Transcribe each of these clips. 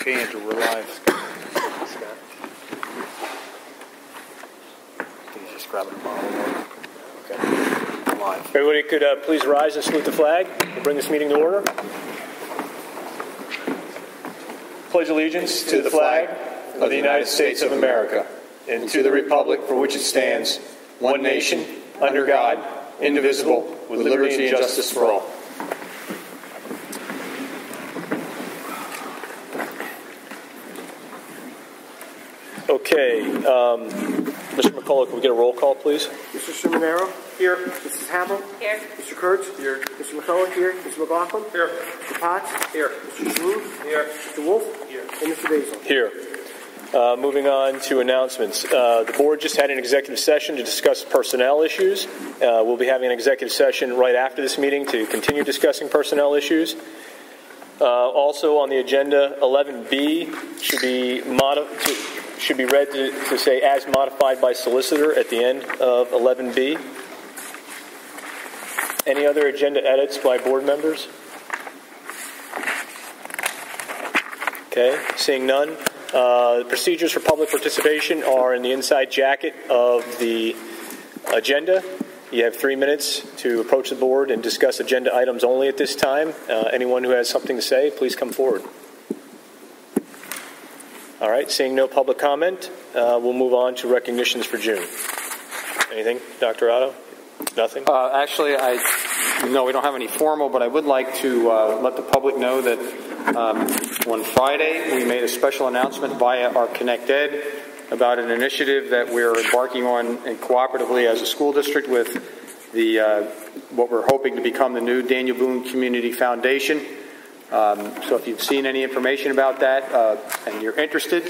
Okay, Andrew, we're live. Scott. Can you just grab a bottle? Okay, we're live. Everybody could please rise and salute the flag. We'll bring this meeting to order. Pledge allegiance to the flag of the United States of America and to the republic for which it stands, one nation, under God, indivisible, with liberty and justice for all. Okay, Mr. McCullough, can we get a roll call, please? Mr. Ciminero? Here. Mrs. Hamill? Here. Mr. Kurtz? Here. Mr. McCullough? Here. Mr. McLaughlin? Here. Mr. Potts? Here. Mr. Sheen? Here. Mr. Wolf? Here. And Mr. Basil? Here. Moving on to announcements. The board just had an executive session to discuss personnel issues. We'll be having an executive session right after this meeting to continue discussing personnel issues. Also on the agenda, 11B should be read to say as modified by solicitor at the end of 11B. Any other agenda edits by board members? Okay, seeing none. The procedures for public participation are in the inside jacket of the agenda. You have 3 minutes to approach the board and discuss agenda items only at this time. Anyone who has something to say, please come forward. All right, seeing no public comment, we'll move on to recognitions for June. Anything, Dr. Otto? Nothing? Actually, no, we don't have any formal, but I would like to let the public know that on Friday we made a special announcement via our Connect Ed about an initiative that we're embarking on and cooperatively as a school district with the what we're hoping to become the new Daniel Boone Community Foundation. So if you've seen any information about that and you're interested,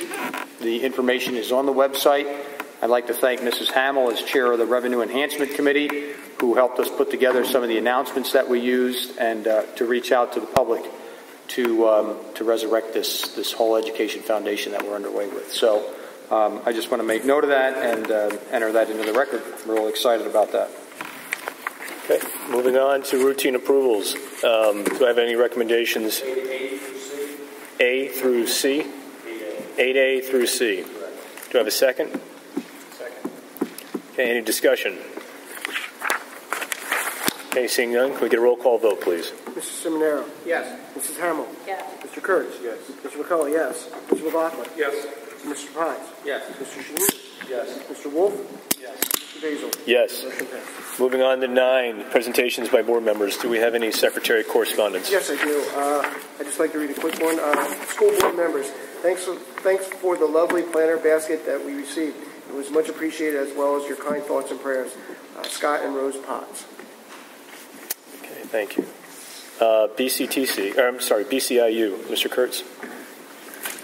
the information is on the website. I'd like to thank Mrs. Hamill as chair of the Revenue Enhancement Committee, who helped us put together some of the announcements that we used and to reach out to the public to resurrect this whole education foundation that we're underway with. So I just want to make note of that and enter that into the record. We're really excited about that. Okay, moving on to routine approvals. Do I have any recommendations? A through C? 8A through C. Do I have a second? Second. Okay, any discussion? Okay, seeing none, can we get a roll call vote, please? Mr. Ciminero? Yes. Mrs. Hamill? Yes. Mr. Kurtz? Yes. Mr. McCullough? Yes. Mr. McLaughlin? Yes. Mr. Potts? Yes. Mr. Sheen? Yes. Mr. Wolf? Yes. Mr. Basil? Yes. Moving on to 9, presentations by board members. Do we have any secretary correspondence? Yes, I do. I'd just like to read a quick one. School board members, thanks for the lovely planter basket that we received. It was much appreciated, as well as your kind thoughts and prayers. Scott and Rose Potts. Okay, thank you. BCIU, Mr. Kurtz.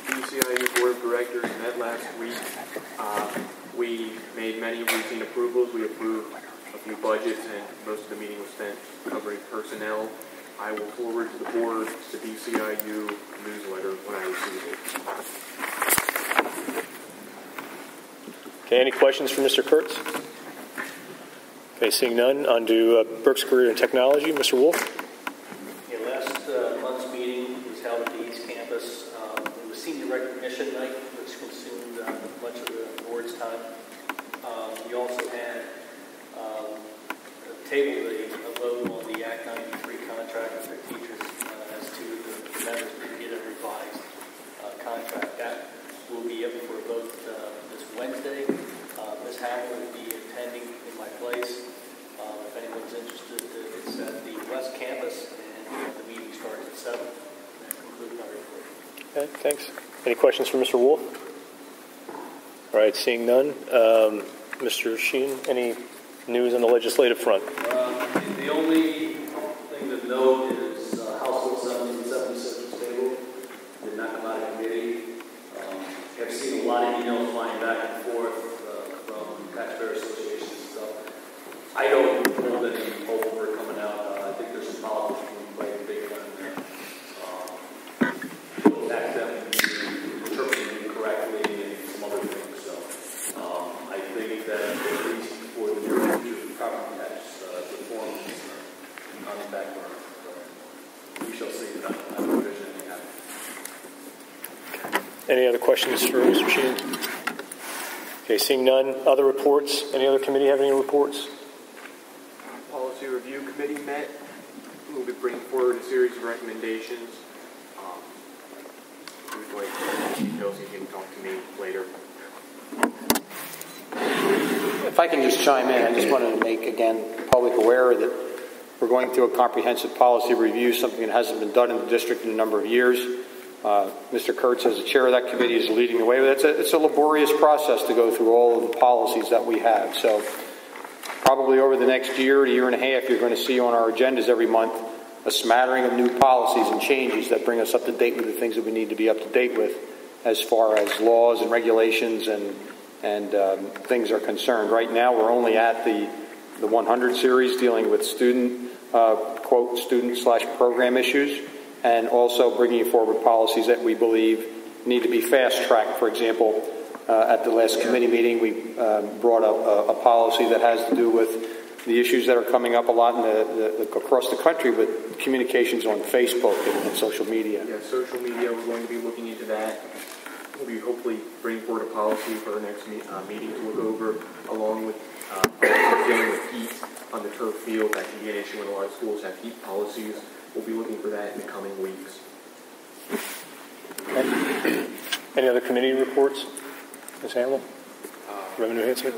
BCIU Board of Directors met last week. We made many routine approvals. We approved a few budgets, and most of the meeting was spent covering personnel. I will forward to the board the BCIU newsletter when I receive it. Okay, any questions for Mr. Kurtz? Okay, seeing none, on to Berks Career and Technology. Mr. Wolf? Yeah, last month's meeting was held at the East Campus. It was senior recognition night, which consumed much of the board's time. We also had tabled a vote on the Act 93 contract for teachers as to the members to get a revised contract. That will be up for a vote this Wednesday. Ms. Hamill will be attending in my place. If anyone's interested, it's at the West Campus, and the meeting starts at 7. That concludes my report. Okay, thanks. Any questions for Mr. Wolf? All right, seeing none. Mr. Sheen, any news on the legislative front? The only thing to note is House Bill 1776 was tabled. Did not come out of committee. I've seen a lot of emails flying back and forth from taxpayer associations and stuff. I don't hold any hope for it coming out. I think there's some politics being played a big one in there. Tax them interpreting incorrectly and some other things. So I think that at least for the near future, property tax reform is on the back burner. Any other questions for Mr. Sheen? Okay, seeing none. Other reports? Any other committee have any reports? Policy Review Committee met. We'll be bringing forward a series of recommendations. We'd like details, you can talk to me later. If I can just chime in, I just wanted to make, again, the public aware that we're going through a comprehensive policy review, something that hasn't been done in the district in a number of years. Mr. Kurtz, as the chair of that committee, is leading the way with it. It's a laborious process to go through all of the policies that we have. So probably over the next year and a half, you're going to see on our agendas every month a smattering of new policies and changes that bring us up to date with the things that we need to be up to date with as far as laws and regulations and things are concerned. Right now, we're only at the 100 series dealing with quote, student/program issues, and also bringing forward policies that we believe need to be fast-tracked. For example, at the last committee meeting, we brought up a policy that has to do with the issues that are coming up a lot across the country with communications on Facebook and social media. Yeah, social media, we're going to be looking into that. We'll be hopefully bringing forward a policy for our next meeting to look over, along with dealing with heat on the turf field. That can be an issue when a lot of schools have heat policies. We'll be looking for that in the coming weeks. Any other committee reports? Ms. Hamill? Revenue enhancement?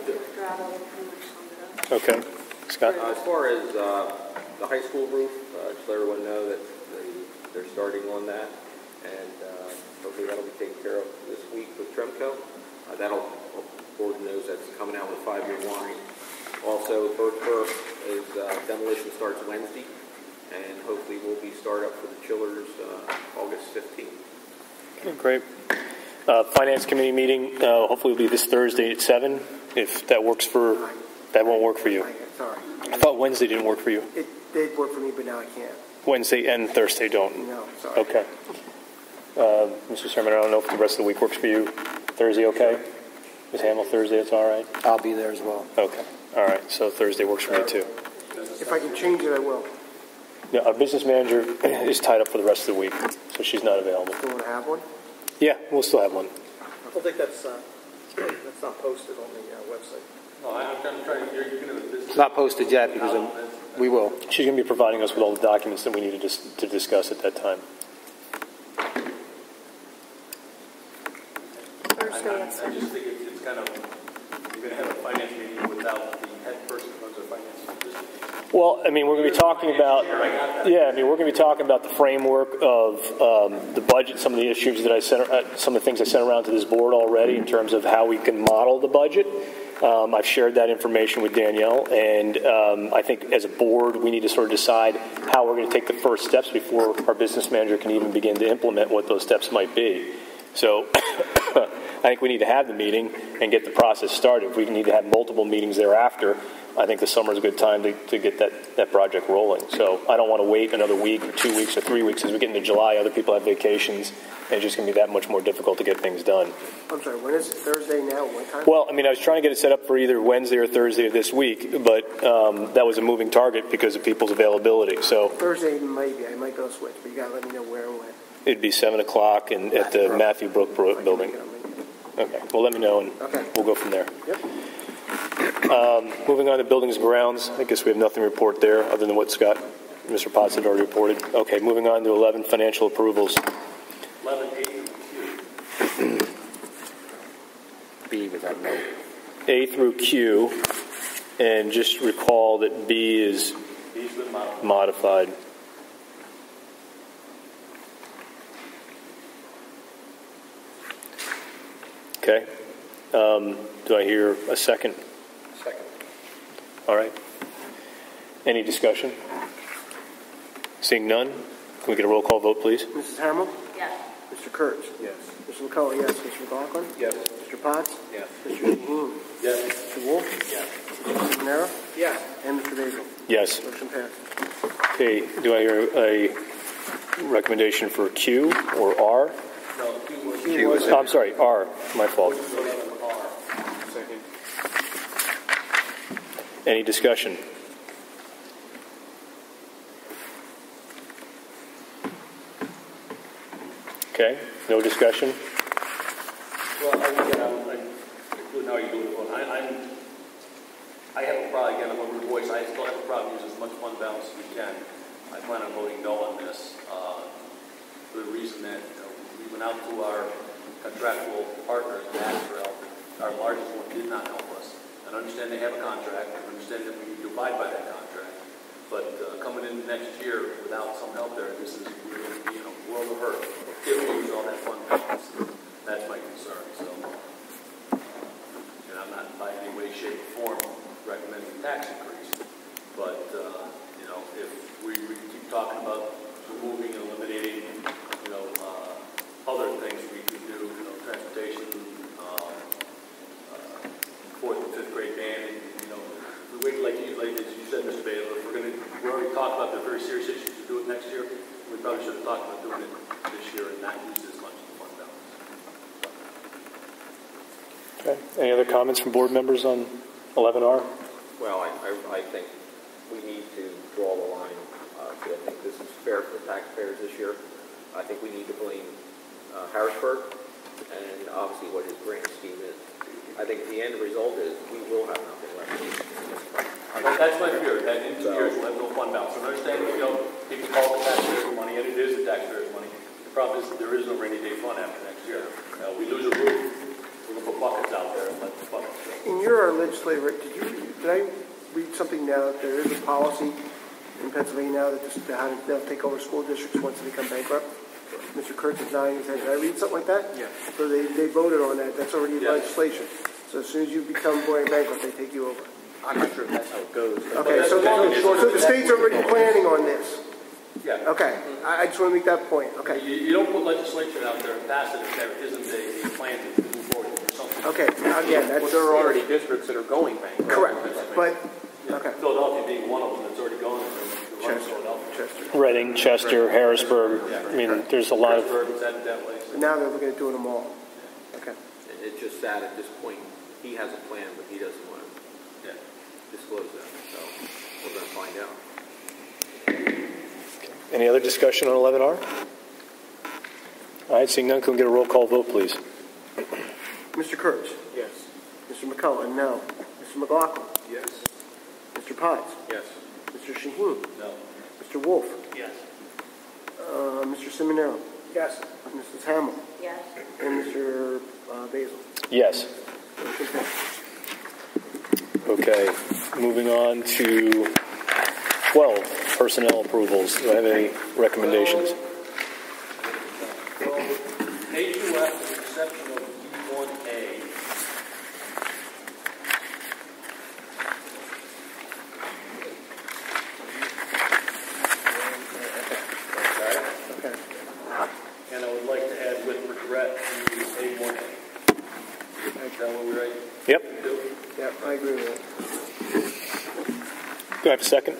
Okay. Scott? As far as the high school roof, just let everyone know that they're starting on that, and hopefully that'll be taken care of this week with Tremco. The board knows that's coming out with a 5-year warranty. Also, Birchburg is demolition starts Wednesday, and hopefully will be start up for the chillers August 15th. Okay, great. Finance committee meeting hopefully will be this Thursday at 7. If that works that won't work for you. Sorry. I thought Wednesday didn't work for you. It did work for me, but now I can't. Wednesday and Thursday don't. No, sorry. Okay. Mr. Chairman, I don't know if the rest of the week works for you. Thursday okay? Ms. Hamill, Thursday, it's all right? I'll be there as well. Okay. All right. So Thursday works for me too. If I can change it, I will. Yeah, our business manager is tied up for the rest of the week, so she's not available. Do you want to have one? Yeah, we'll still have one. I don't think that's not posted on the website. No, I'm trying to. You're going to. It's not posted yet because we will. She's going to be providing us with all the documents that we need to discuss at that time. I just think it's kind of, you're going to have a finance meeting without the head person who runs the finance system. Well, I mean, we're going to be talking about, we're going to be talking about the framework of the budget, some of the issues that some of the things I sent around to this board already in terms of how we can model the budget. I've shared that information with Danielle, and I think as a board, we need to sort of decide how we're going to take the first steps before our business manager can even begin to implement what those steps might be. So I think we need to have the meeting and get the process started. If we need to have multiple meetings thereafter, I think the summer is a good time to get that project rolling. So I don't want to wait another week or 2 weeks or 3 weeks. As we get into July, other people have vacations, and it's just going to be that much more difficult to get things done. I'm sorry, when is it? Thursday now? What time? Well, I mean, I was trying to get it set up for either Wednesday or Thursday of this week, but that was a moving target because of people's availability. So Thursday, maybe. I might go switch, but you got to let me know where and when. it'd be 7 o'clock and at the Matthew Brook building. Okay. Well, let me know, and we'll go from there. Yep. Moving on to buildings and grounds, I guess we have nothing to report there other than what Mr. Potts had already reported. Okay, moving on to 11, financial approvals. 11, 8, and Q. B with that note. A through Q, and just recall that B is B's been modified. modified. Okay. Do I hear a second? Second. All right. Any discussion? Seeing none, can we get a roll call vote, please? Mrs. Hamill? Yes. Mr. Kurtz? Yes. Mr. McCullough, yes. Mr. McLaughlin? Yes. Mr. Potts? Yes. Mr. Shaheen? Yes. Mr. Wolf? Yes. Mr. Manero? Yes. And Mr. Basil? Yes. Motion passed. Okay, do I hear a recommendation for Q or R? No, Q was Q was I'm sorry, R. My fault. R. Second. Any discussion? Okay, no discussion. Well, including how you do it. I have a problem, again, I'm a new voice, I still have a problem using as much fund balance as we can. I plan on voting no on this, for the reason that, we went out to our contractual partners, Nashville, our largest one did not help us. And I understand they have a contract, I understand that we need to abide by that contract, but coming in next year without some help there, we're going to be in a world of hurt. If we lose all that fund balance, that's my concern, so. And I'm not by any way, shape, or form recommending tax increase, but, if we keep talking about removing and eliminating, other things we could do, transportation, 4th and 5th grade band, we wait like as you said, Mr. Baylor, if we already talked about the very serious issues to do it next year, we probably should have talked about doing it this year and not use as much of the fund balance. Okay. Any other comments from board members on 11R? Well, I think we need to draw the line. I think this is fair for the taxpayers this year. I think we need to blame Harrisburg and obviously what his grant scheme is. I think the end result is we will have nothing left. That's my fear, that in 2 years we'll have no fund balance. And I understand, people call the taxpayers' money, and it is the taxpayers' money. The problem is that there is no rainy day fund after next year. We lose a roof, we're going to put buckets out there and let the buckets go. In your legislature, did I read something now that there is a policy in Pennsylvania now that they'll take over school districts once they become bankrupt? Mr. Kurtz is nodding his head. Did I read something like that? Yeah. So they voted on that. That's already in legislation. So as soon as you become going bankrupt, they take you over. I'm not sure if that's how it goes. Okay, so the state's already planning on this. Yeah. Okay, I just want to make that point. Okay. You don't put legislation out there and pass it if there isn't a plan to move forward or something. Okay, again, that's... There are already districts that are going bankrupt. Correct, but... Okay. Philadelphia being one of them that's already going there. Chester. Reading, Chester, Harrisburg. I mean, there's a lot of... But now they're looking at doing them all. Okay. It's just sad at this point. He has a plan, but he doesn't want to disclose that. So we're going to find out. Any other discussion on 11R? All right, seeing none, can we get a roll call vote, please? Mr. Kurtz? Yes. Mr. McCullough? No. Mr. McLaughlin? Yes. Mr. Potts? Yes. Mr. Shaheen? No. Mr. Wolf? Yes. Mr. Seminaro? Yes. Mrs. Hamill? Yes. And Mr. Basil? Yes. Okay, moving on to 12, personnel approvals. Do I have any recommendations? Well, A2F, with the exception of E1A, Okay. and I would like to add with regret to A1A. Is that what we're right? Yep. Yeah, I agree with that. Do I have a second?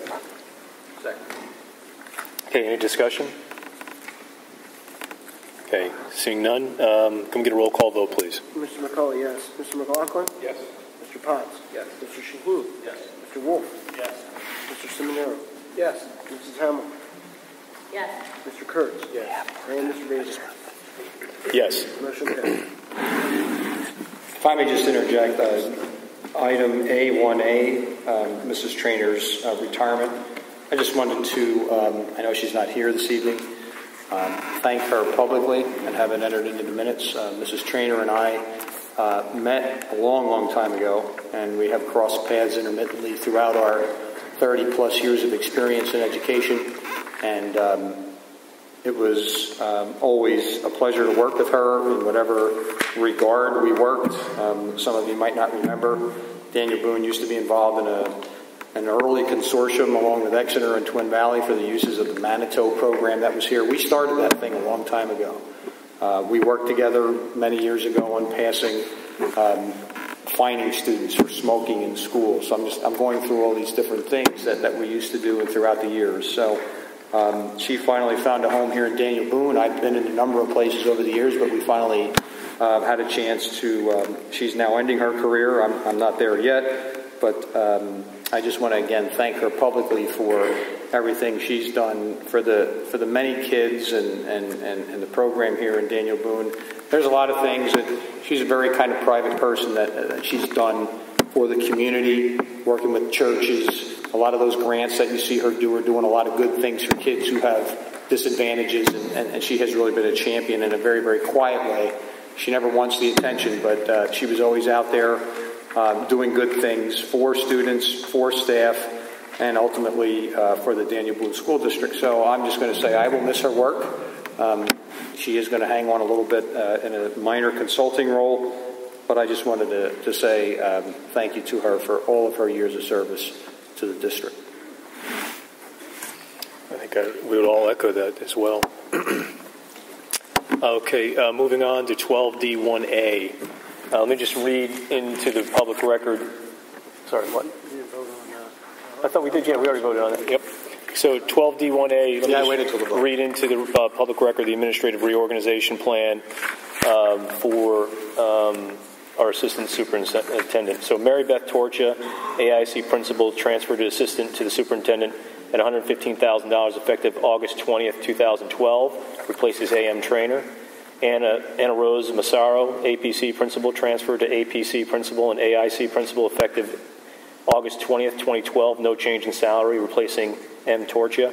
Second. Okay, any discussion? Okay, seeing none, can we get a roll call vote, please? Mr. McCullough, yes. Mr. McLaughlin? Yes. Mr. Potts? Yes. Mr. Shaheen? Yes. Mr. Wolf? Yes. Mr. Seminaro? Yes. Mrs. Hamill? Yes. Mr. Kurtz? Yes. And Mr. Basil? Yes. Motion carries. If I may just interject, item A1A, Mrs. Trainer's retirement. I just wanted to, I know she's not here this evening, thank her publicly and have it entered into the minutes. Mrs. Trainer and I met a long, long time ago, and we have crossed paths intermittently throughout our 30-plus years of experience in education, and it was always a pleasure to work with her in whatever regard we worked. Some of you might not remember, Daniel Boone used to be involved in an early consortium along with Exeter and Twin Valley for the uses of the Manitou program that was here. We started that thing a long time ago. We worked together many years ago on passing fining students for smoking in school. So I'm going through all these different things that we used to do throughout the years. So she finally found a home here in Daniel Boone. I've been in a number of places over the years, but we finally had a chance to, she's now ending her career. I'm not there yet, but I just want to again thank her publicly for everything she's done for the many kids and the program here in Daniel Boone, there's a lot of things that she's a very kind of private person that she's done for the community, working with churches. A lot of those grants that you see her do are doing a lot of good things for kids who have disadvantages, and she has really been a champion in a very, very quiet way. She never wants the attention, but she was always out there doing good things for students, for staff, and ultimately for the Daniel Boone School District. So I'm just going to say I will miss her work. She is going to hang on a little bit in a minor consulting role, but I just wanted to say thank you to her for all of her years of service to the district. I think we would all echo that as well. Okay, moving on to 12D1A. Let me just read into the public record. Sorry, what? You didn't vote on that. I thought we did. Yeah, we already voted on it. Yep. So 12D1A. Yeah, I waited till the vote. Read into the public record the administrative reorganization plan for our assistant superintendent. So Mary Beth Torcha, AIC principal, transferred to assistant to the superintendent at $115,000 effective August 20th, 2012. Replaces AM trainer. Anna Rose Massaro, APC principal, transferred to APC principal and AIC principal effective August 20th, 2012. No change in salary, replacing M. Torcha.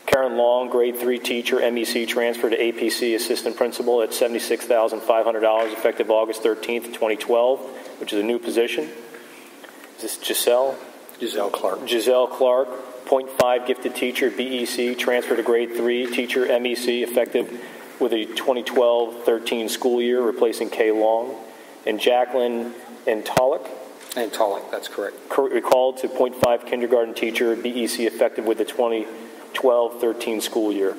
Karen Long, grade 3 teacher, MEC, transferred to APC assistant principal at $76,500 effective August 13th, 2012, which is a new position. Is this Giselle? Giselle Clark. Giselle Clark, 0.5 gifted teacher, BEC, transferred to grade 3 teacher, MEC, effective with a 2012-13 school year, replacing Kay Long. And Jacqueline Antolic. Antolic, that's correct. Recalled to 0.5 kindergarten teacher, BEC, effective with the 2012-13 school year.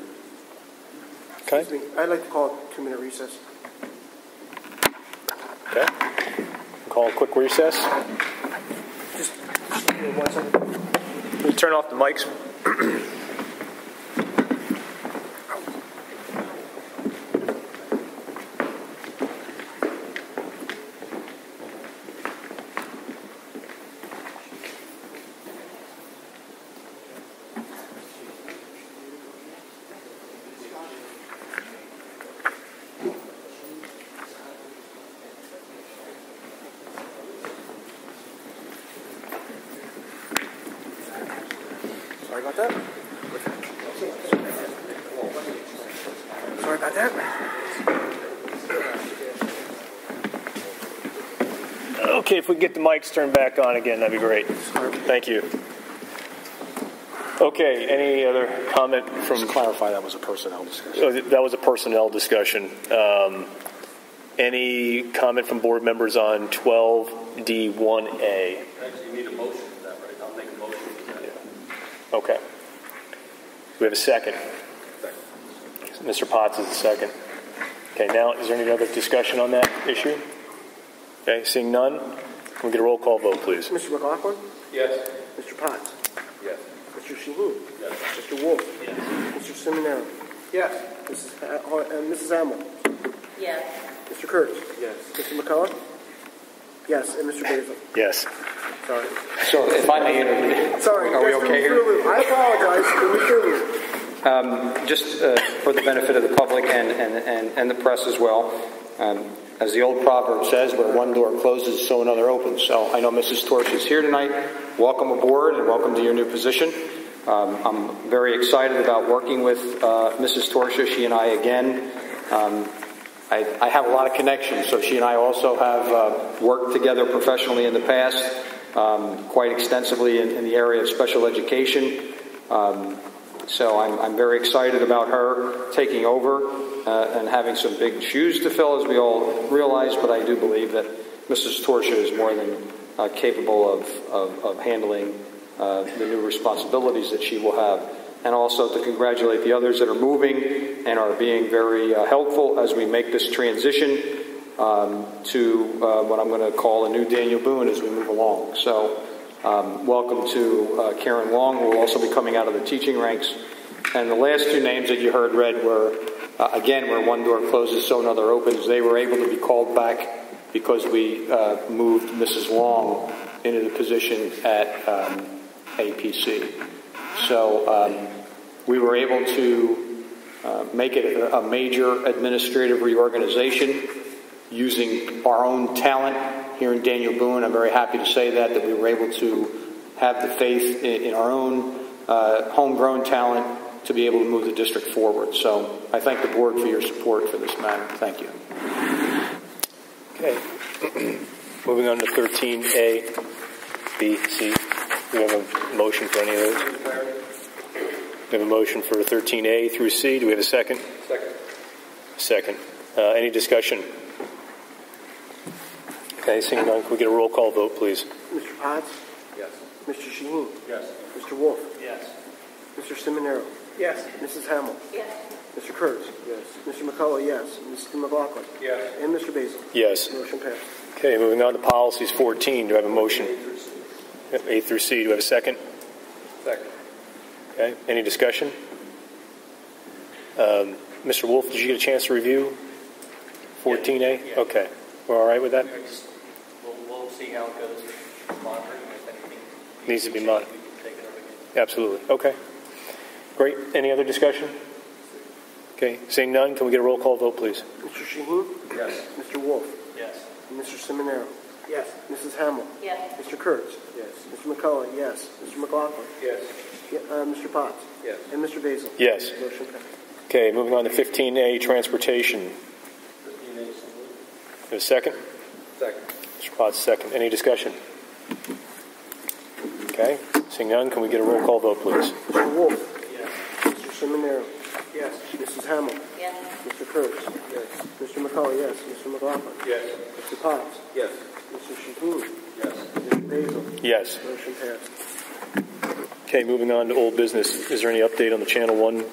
Okay. Excuse me, I'd like to call a 2-minute recess. Okay. Call a quick recess. Just 1 second. We turn off the mics. Sorry about that. Sorry about that. Okay, if we get the mics turned back on again, that'd be great. Thank you. Okay, any other comment from... Just to clarify, that was a personnel discussion. Oh, that was a personnel discussion. Any comment from board members on 12D1A? Actually, you need a motion for that, right? I'll make a motion for that. Yeah. Okay. We have a second. Mr. Potts is the second. Okay, now, is there any other discussion on that issue? Okay, seeing none, can we get a roll call vote, please? Mr. McLaughlin? Yes. Mr. Potts? Yes. Mr. Shaheen? Yes. Mr. Wolf? Yes. Mr. Seminaro? Yes. Mrs. Hamill? Yes. Mr. Kurtz? Yes. Mr. McCullough? Yes. And Mr. Basil? Yes. Sorry. So if I may intervene. Sorry. Are we okay here? I apologize. Just for the benefit of the public and the press as well, as the old proverb says, where one door closes, so another opens. So I know Mrs. Torch is here tonight. Welcome aboard and welcome to your new position. I'm very excited about working with Mrs. Torcia. She and I, again, I have a lot of connections. So she and I also have worked together professionally in the past, quite extensively in the area of special education. So I'm very excited about her taking over and having some big shoes to fill, as we all realize, but I do believe that Mrs. Torcia is more than capable of handling the new responsibilities that she will have. And also to congratulate the others that are moving and are being very helpful as we make this transition to what I'm going to call a new Daniel Boone as we move along. So welcome to Karen Long, who will also be coming out of the teaching ranks. And the last two names that you heard read were, again, where one door closes, so another opens. They were able to be called back because we moved Mrs. Long into the position at APC. So we were able to make it a major administrative reorganization using our own talent here in Daniel Boone. I'm very happy to say that we were able to have the faith in our own homegrown talent to be able to move the district forward. So I thank the board for your support for this matter. Thank you. Okay. Moving on to 13A, B, C. Do we have a motion for any of those? We have a motion for 13A through C. Do we have a second? Second. Any discussion? Okay, seeing none, can we get a roll call vote, please? Mr. Potts? Yes. Mr. Shaheen? Yes. Mr. Wolf? Yes. Mr. Seminaro? Yes. Mrs. Hamill? Yes. Mr. Kurtz? Yes. Mr. McCullough, yes. Mr. McLaughlin? Yes. And Mr. Basil? Yes. Motion passed. Okay, moving on to policies 14. Do I have a motion? A through C. Do I have a second? Second. Okay, any discussion? Mr. Wolf, did you get a chance to review 14A? Yeah. Okay, we're all right with that? We'll see how it goes. Monitoring if anything Needs to be monitored. we can take it over again. Absolutely. Okay. Great. Any other discussion? Okay. Seeing none, can we get a roll call vote, please? Mr. Shaheen? Yes. Mr. Wolf? Yes. Mr. Seminaro? Yes. Mrs. Hamill? Yes. Mr. Kurtz? Yes. Mr. McCullough, yes. Mr. McLaughlin? Yes. Mr. Potts? Yes. And Mr. Basil? Yes. Motion passed. Okay, moving on to 15A, transportation. Have a second? Second. Mr. Potts, second. Any discussion? Okay. Seeing none, can we get a roll call vote, please? Mr. Wolf? Yes. Mr. Seminaro? Yes. Mrs. Hamill? Yes. Mr. Kurtz? Yes. Mr. McCullough, yes. Mr. McLaughlin? Yes. Mr. Potts? Yes. Mr. Shaheen? Yes. Mr. Basil? Yes. Motion passed. Okay, moving on to old business. Is there any update on the Channel 1?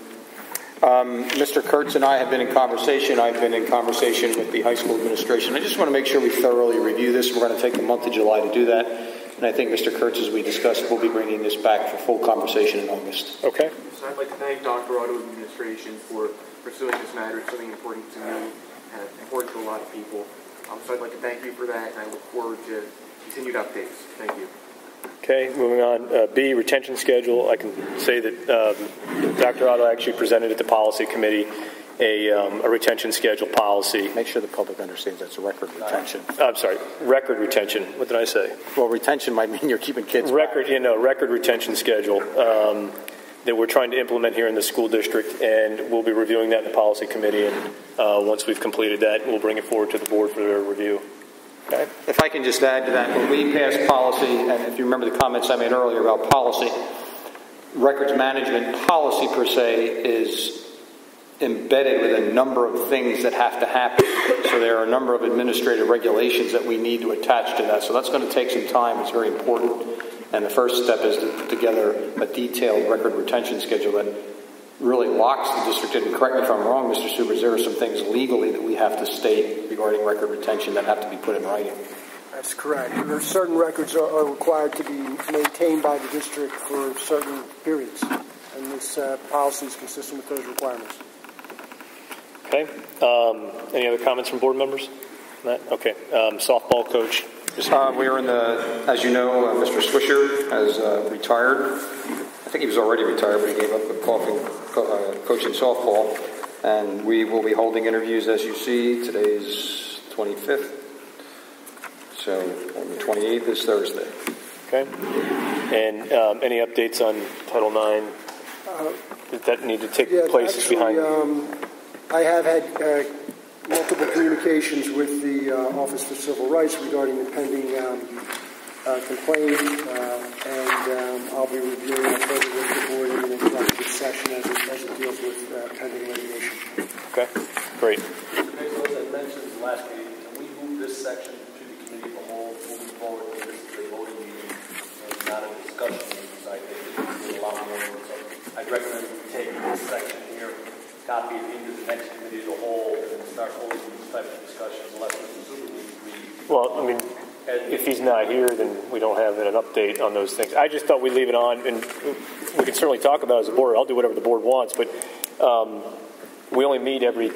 Mr. Kurtz and I have been in conversation. I've been in conversation with the high school administration. I just want to make sure we thoroughly review this. We're going to take the month of July to do that. And I think Mr. Kurtz, as we discussed, will be bringing this back for full conversation in August. Okay. So I'd like to thank Dr. Otto administration for pursuing this matter. It's something important to me and important to a lot of people. So I'd like to thank you for that, and I look forward to continued updates. Thank you. Okay, moving on. B, retention schedule. I can say that Dr. Otto actually presented at the policy committee a retention schedule policy. Make sure the public understands that's a record retention. I'm sorry, record retention. What did I say? Well, retention might mean you're keeping kids Record, back. record retention schedule that we're trying to implement here in the school district, and we'll be reviewing that in the policy committee. And once we've completed that, we'll bring it forward to the board for their review. Okay. If I can just add to that, when we passed policy, and if you remember the comments I made earlier about policy, records management policy per se is embedded with a number of things that have to happen. So there are a number of administrative regulations that we need to attach to that. So that's going to take some time. It's very important. And the first step is to put together a detailed record retention schedule that really locks the district in. And correct me if I'm wrong, Mr. Subers, there are some things legally that we have to state regarding record retention that have to be put in writing. That's correct. There are certain records are required to be maintained by the district for certain periods, and this policy is consistent with those requirements. Okay. Any other comments from board members? Matt? Okay. Softball coach. We are in the, as you know, Mr. Swisher has retired. I think he was already retired, but he gave up coaching softball. And we will be holding interviews, as you see. Today's 25th. So on the 28th is Thursday. Okay. And any updates on Title IX? Did that need to take place actually, behind? I have had multiple communications with the Office for Civil Rights regarding the pending complaint, and I'll be reviewing that further with the board in an executive session as it deals with pending litigation. Okay, great. Mr. Basil, as I mentioned last meeting, can we move this section to the committee of the whole moving forward? This is a voting meeting and not a discussion meeting, because I think there's a lot more. So I'd recommend we take this section here, copy it into the next committee of the whole, and start holding these type of discussions unless Mr. Zuber we agree. Well, I mean, if he's not here, then we don't have an update on those things. I just thought we'd leave it on, and we can certainly talk about it as a board. I'll do whatever the board wants, but we only meet every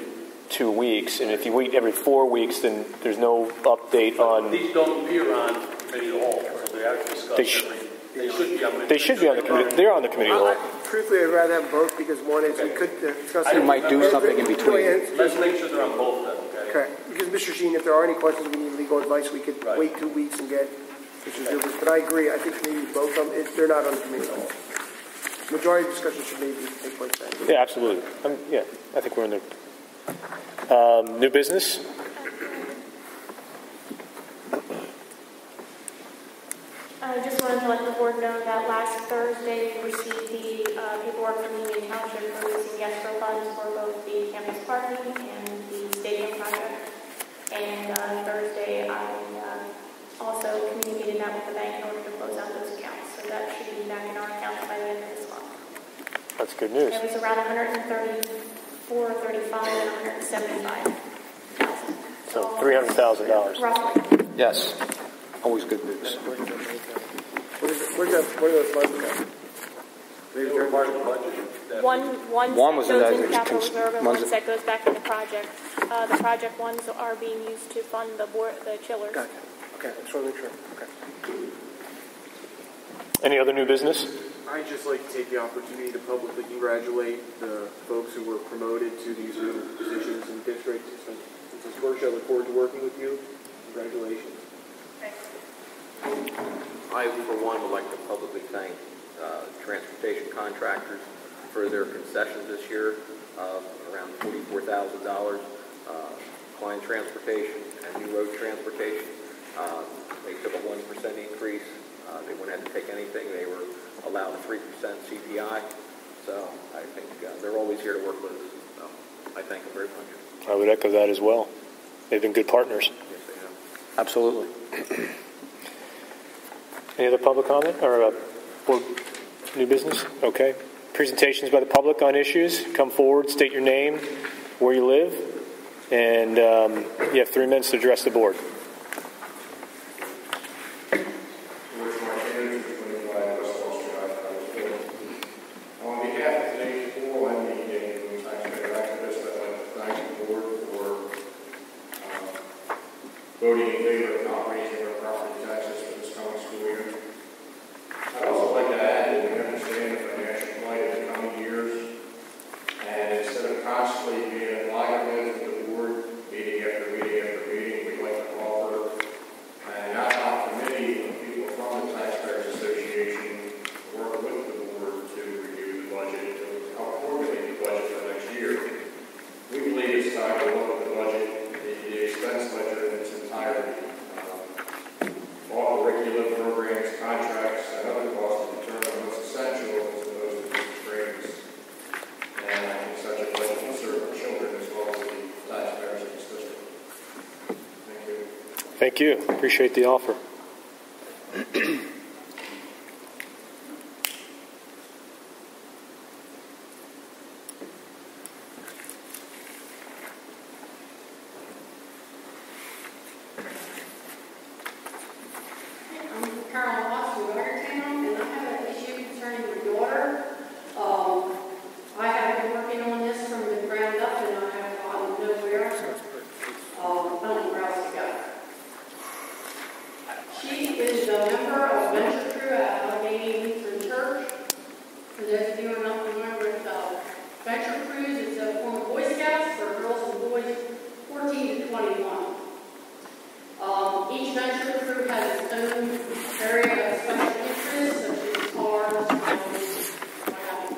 2 weeks, and if you wait every 4 weeks, then there's no update on. These don't appear on committee of the whole, so they are discussed. They should be on. They should be on the committee. They're on the committee of the whole. truthfully, I'd rather have both because one is we could discuss. You might do something in between. Let's make sure they're on both then, okay? Correct. Because Mr. Sheen, if there are any questions, we need legal advice, we could wait 2 weeks and get Mr. Zuber. But I agree, I think maybe both of them, they're not on the committee at all. Majority of discussion should maybe take place then. Yeah, absolutely. Yeah, I think we're in the new business. I just wanted to let the board know that last Thursday we received the paperwork from Union Township releasing the escrow funds for both the campus parking and the stadium project. And Thursday I also communicated that with the bank in order to close out those accounts. So that should be back in our accounts by the end of this month. That's good news. It was around 134, 35, and 175,000. So $300,000. Roughly. Yes. Always good news. Where are those funds going? One was set goes in in capital reserve and one one's- set goes back into project. The project ones are being used to fund the chillers. Gotcha. Okay, I just want to make sure. Okay. Any other new business? I'd just like to take the opportunity to publicly congratulate the folks who were promoted to these new positions in the district. Since it's first, I look forward to working with you. Congratulations. I, for one, would like to publicly thank transportation contractors for their concessions this year, around $44,000. Client transportation and new road transportation. They took a 1% increase. They wouldn't have to take anything. They were allowed a 3% CPI. So I think they're always here to work with us. So I thank them very much. I would echo that as well. They've been good partners. Yes, they have. Absolutely. Any other public comment or board new business? Okay. Presentations by the public on issues. Come forward, state your name, where you live, and you have 3 minutes to address the board. On behalf of today's oral and meeting taxpayer activists, I'd like to thank the board for voting in favor of not raising our property taxes for this coming school year. I'd also like to add that we understand the financial plight of the coming years, and instead of constantly being at loggerheads with the board, meeting after meeting after meeting, we'd like to offer an ad hoc committee of people from the Taxpayers Association to work with the board to review the budget, to help formulate the budget for next year. We believe it's time to look at the budget, the expense ledger in its entirety. All curriculum programs, contracts, and other costs to determine what's essential as opposed to constraints. And I think such a budget will serve our children as well as the taxpayers of this district. Thank you. Thank you. Appreciate the offer. I'm Carol Watts from Watertown, and I have an issue concerning my daughter. I have been working on this from the ground up, and I have gotten nowhere. I don't know where else to go. She is a member of Venture Crew at Allegheny Lutheran Church. For those of you who are not familiar with Venture Crews, it's a form of Boy Scouts for girls and boys 14 to 21. Each venture crew has its own area of special interest, such as cars, boats, whatever.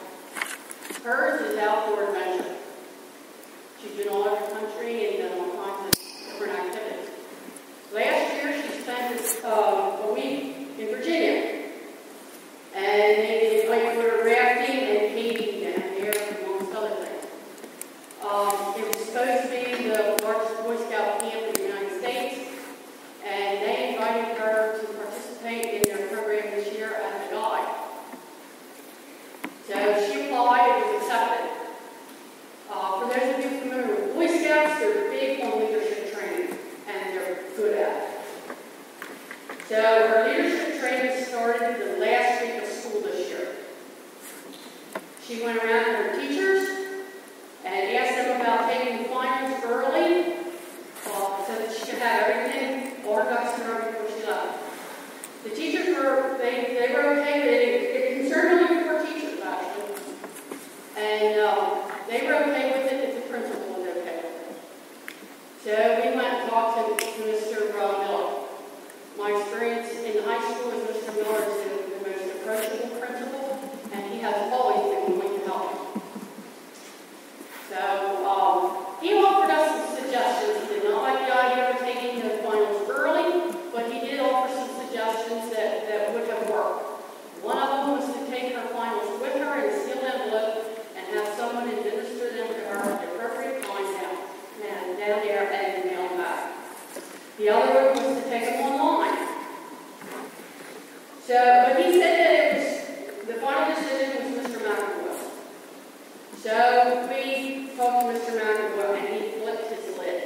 Hers is outdoor adventure. She's been all over the country and done all kinds of different activities. Last year, she spent a week in Virginia, and they invited her rafting and caving down there, amongst other things. It was supposed to be the largest Boy Scout camp in the United States. And they invited her to participate in their program this year as a guide. So she applied and was accepted. For those of you familiar with Boy Scouts, they're big on leadership training, and they're good at it. So her leadership training started the last week of school this year. She went around to her teachers and asked them about taking the finals early, so that she could have everything, all her ducks in a row before she left. The teachers were, they were okay with it. It concerned only for teachers, actually. The other route was to take them online. So, but he said that it was, the final decision was Mr. McElroy. So we talked to Mr. McElroy and he flipped his lid.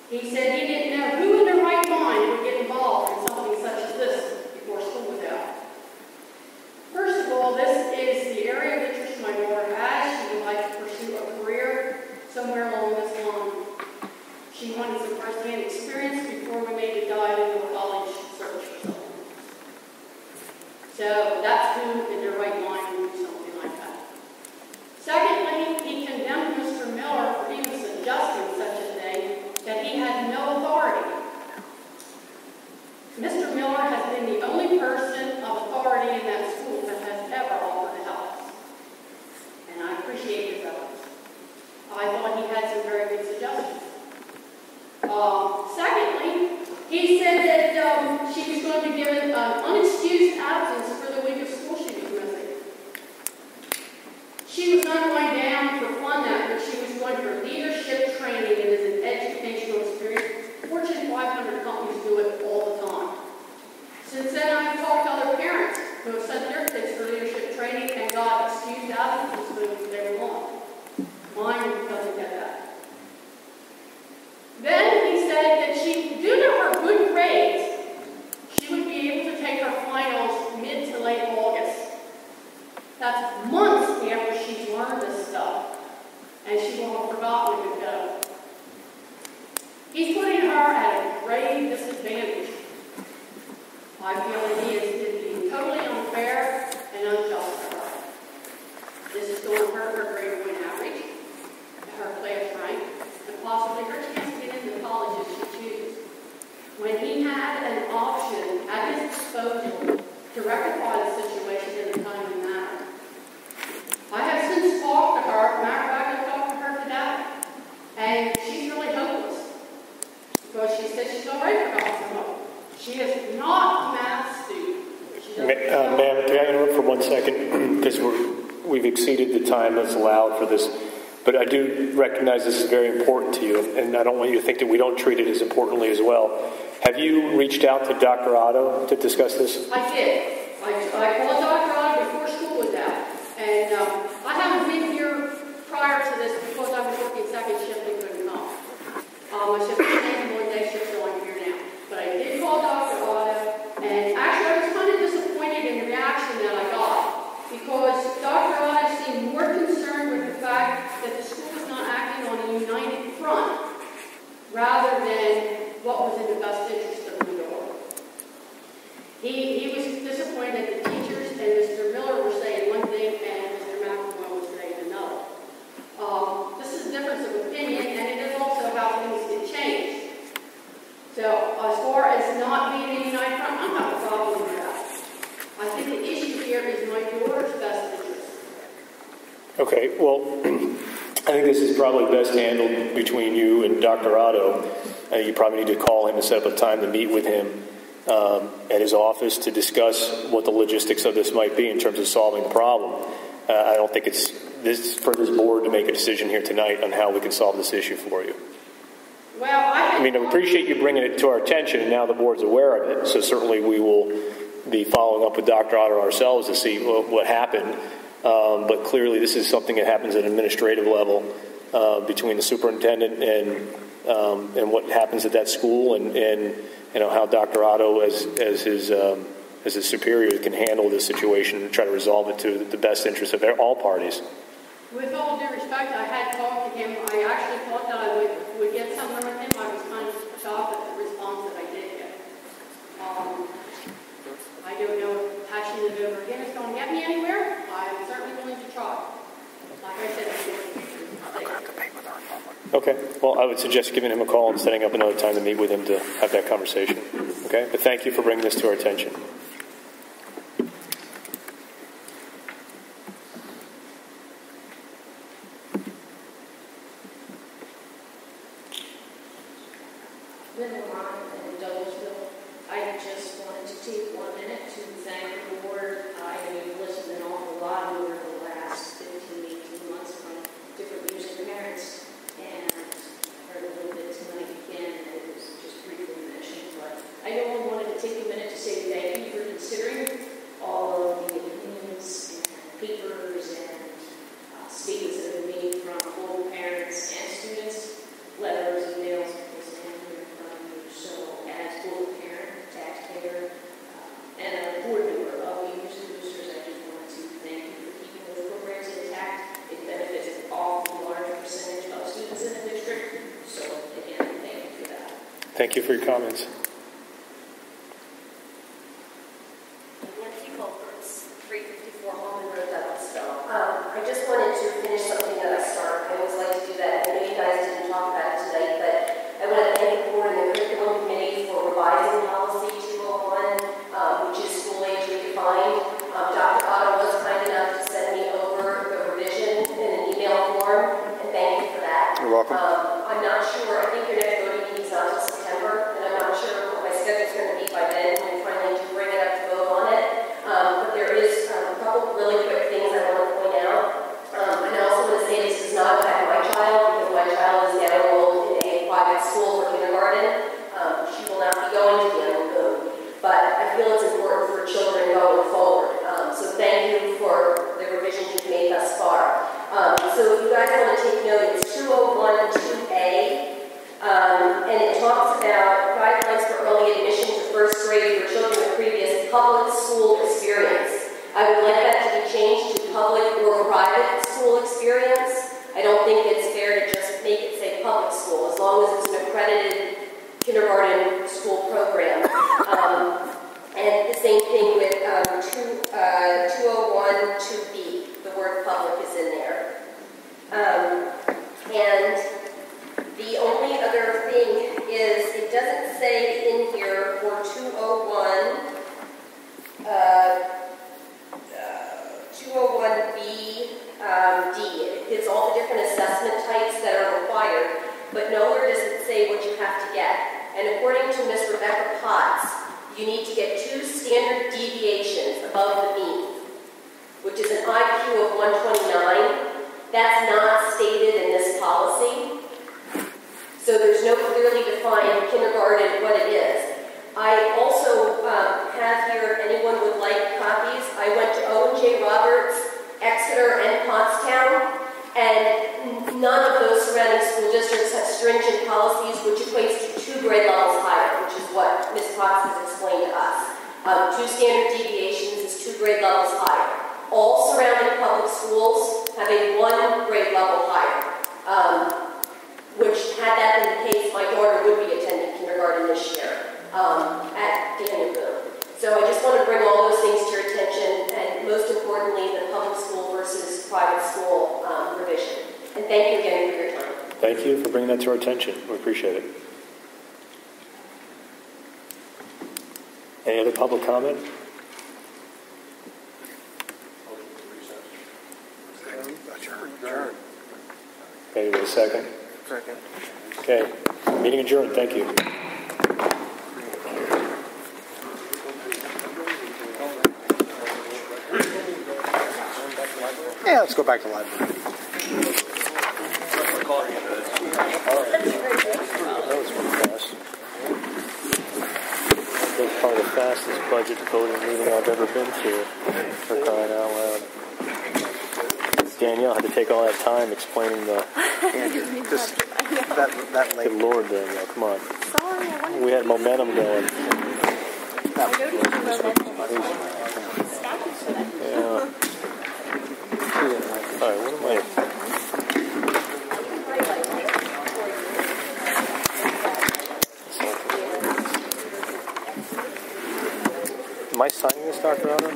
He said he didn't know who in their right mind would get involved in something such as this before school was out. First of all, this is the area of interest my daughter has. She would like to pursue a career somewhere along this line. She wanted some first-hand experience before we made a dive into a college search for something. So that's who in their right mind would do something like that. Secondly, he condemned Mr. Miller for even suggesting such a thing, that he had no authority. Mr. Miller has been the only person of authority in that school that has ever offered help. And I appreciate his efforts. I thought he had some very good suggestions. Secondly, he said that she was going to be given an unexcused absence for the week of school she was missing. She was not going down for fun that week. She was going for leadership training and as an educational experience. Fortune 500 companies do it all the time. Since then, I've talked to other parents who have sent their kids for leadership training and got excused absences for they were long. Mine doesn't get that. Then he said that due to her good grades, she would be able to take her finals mid to late August. That's months after she's learned this stuff, and she will have forgotten it would go. He's putting her at a grave disadvantage. I feel that he is being totally unfair and unjust to her. This is going to hurt her grade point average, her class rank, and possibly her chance to get into the colleges she chooses. When he had an option at his disposal to rectify the situation in a timely manner. I have since talked to her, matter of fact, I talked to her today, and she's really hopeless. Because she said she's already forgotten some of it. She is not a math student. Ma'am, can I interrupt for 1 second? Because we've exceeded the time that's allowed for this. But I do recognize this is very important to you, and I don't want you to think that we don't treat it as importantly as well. Have you reached out to Dr. Otto to discuss this? I did. I called Dr. Otto before school was out. And I haven't been here prior to this because I was working second shift and couldn't come. My shift was changing one day shift, so I'm here now. But I did call Dr. Otto, and actually I was kind of disappointed in the reaction that I got because Dr. Otto seemed more concerned with the fact that the school was not acting on a united front rather than what was in the best interest of the daughter. He was disappointed that the teachers and Mr. Miller were saying one thing and Mr. McElroy was saying another. This is a difference of opinion, and it is also how things get changed. So as far as not being a united front, I'm not a problem with that. I think the issue here is my daughter's best interest. Okay, well, I think this is probably best handled between you and Dr. Otto. You probably need to call him and set up a time to meet with him at his office to discuss what the logistics of this might be in terms of solving the problem. I don't think it's for this board to make a decision here tonight on how we can solve this issue for you. Well, I appreciate you bringing it to our attention, and now the board's aware of it. So certainly we will be following up with Dr. Otto ourselves to see what happened. But clearly this is something that happens at an administrative level between the superintendent and what happens at that school, and how Dr. Otto as his superior can handle this situation and try to resolve it to the best interest of all parties. With all due respect, I had talked to him. I actually thought that I would get somewhere with him. I was kind of shocked at the response that I did get. I don't know if hashing it over again is going to get me anywhere. I'm certainly willing to try. Like I said, Okay. Well, I would suggest giving him a call and setting up another time to meet with him to have that conversation. Okay? But thank you for bringing this to our attention. I just wanted to take 1 minute to thank the board. I have listened an awful lot over the last 15, 18 months from different music parents, and heard a little bit tonight again, and it was just take a minute to say thank you for considering all of the opinions and papers and statements that have been made from both parents and students, letters, emails, people standing here in front of you. So as both a parent, taxpayer, and a board member of the University Boosters, I just want to thank you for keeping those programs intact. It benefits an awfully large percentage of students in the district. So again, thank you for that. Thank you for your comments. Nancy Colbert, 354 Holman Road, Douglasville. I just wanted to finish something that I started. I always like to do that. I know you guys didn't talk about it tonight, but I want to thank the board and the curriculum committee for revising policy 201, which is school age redefined. Dr. Otto was kind enough to send me over the revision in an email form, and thank you for that. You're welcome. I'm not sure. I think your next voting meeting is not until September, and I'm not sure what my schedule is going to be by then when we finally do bring it up to vote on it. But there is a couple really quick things I want to point out. And I also want to say this does not affect my child, because my child is now enrolled in a private school for kindergarten. She will not be going to the Boone, but I feel it's important for children going forward. So thank you for the revisions you've made thus far. So if you guys want to take note, it's 2012A, and it talks about guidelines for early admission to first grade for children with previous public school experience. I would like that to be changed to public or private school experience. I don't think it's fair to just make it say public school, as long as it's an accredited kindergarten school program. And the same thing with 201-2B, the word public is in there. And the only other thing is, it doesn't say in here for 201B, D. It gives all the different assessment types that are required, but nowhere does it say what you have to get. And according to Ms. Rebecca Potts, you need to get 2 standard deviations above the mean, which is an IQ of 129. That's not stated in this policy. So there's no clearly defined kindergarten what it is. I also have here, if anyone would like copies, I went to Owen J. Roberts, Exeter, and Pottstown, and none of those surrounding school districts have stringent policies, which equates to 2 grade levels higher, which is what Ms. Potts has explained to us. 2 standard deviations is 2 grade levels higher. All surrounding public schools have a 1 grade level higher, which, had that been the case, my daughter would be attending kindergarten this year at Daniel Boone. So I just want to bring all those things to your attention, and most importantly, the public school versus private school revision. And thank you again for your time. Thank you for bringing that to our attention. We appreciate it. Any other public comment? Okay, wait a second. Second. Okay, meeting adjourned. Thank you. Yeah, let's go back to the library. That was pretty fast. That's probably the fastest budget voting meeting I've ever been to, for crying out loud. Danielle had to take all that time explaining the... Andrew, just that late. Good Lord, Danielle, come on. Sorry, I wanted We had momentum going. I noticed the momentum. Yeah. All right, what am I... Am I signing this, Dr. Otto?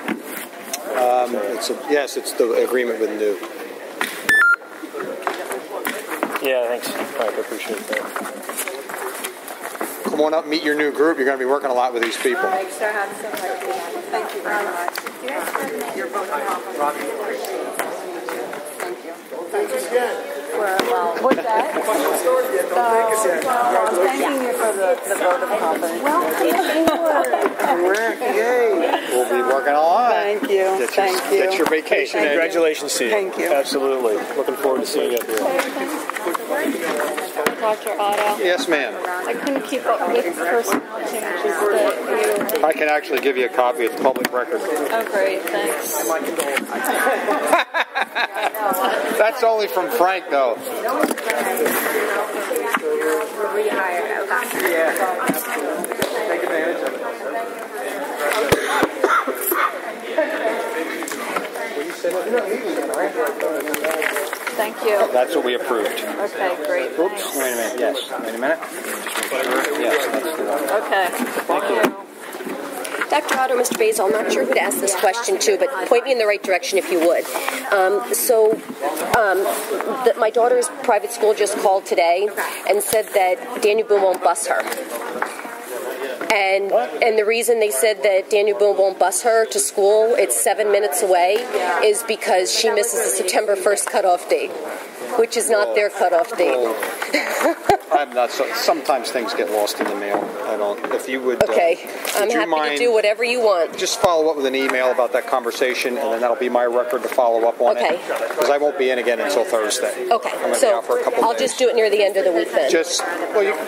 Yes, it's the agreement with New. Yeah, thanks, Frank. I appreciate that. Come on up, meet your new group. You're going to be working a lot with these people. Thank you very much. You're both welcome. Thank you. Thank you. What's that? I'm thanking you for the vote of confidence. We'll be working a lot. Thank you. Thank you. Get your vacation. Congratulations to you. Thank you. Absolutely. Looking forward to seeing you up here. Thank you. Dr. Otto. Yes, ma'am. I couldn't keep up with personnel changes that you... I can actually give you a copy of the public record. Oh, great, thanks. That's only from Frank, though. Take advantage of it. Thank you. That's what we approved. Okay, great. Oops, wait a minute. Yes, wait a minute. Just make sure. Yes, that's the one. Okay, thank you. Dr. Otto, Mr. Basil, I'm not sure who to ask this question to, but point me in the right direction if you would. My daughter's private school just called today and said that Daniel Boone won't bus her. And the reason they said that Daniel Boone won't bus her to school, it's 7 minutes away, is because she misses the September 1st cutoff date, which is not their cutoff date. I'm not. Sometimes things get lost in the mail. I don't. If you would. Okay, I'm happy to do whatever you want. Just follow up with an email about that conversation, and then that'll be my record to follow up on it. Because I won't be in again until Thursday. Okay. I'm going to be out for a couple I'll days. just do it near the end of the week then.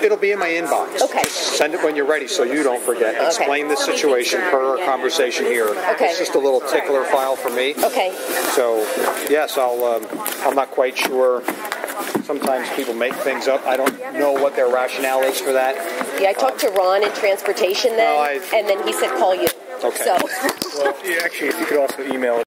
It'll be in my inbox. Okay. Just send it when you're ready, so you don't forget. Explain the situation per our conversation here. Okay. It's just a little tickler file for me. Okay. So yes, I'm not quite sure. Sometimes people make things up. I don't know what their rationale is for that. Yeah, I talked to Ron in transportation then, and then he said call you. Okay. So. Well, actually, if you could also email it.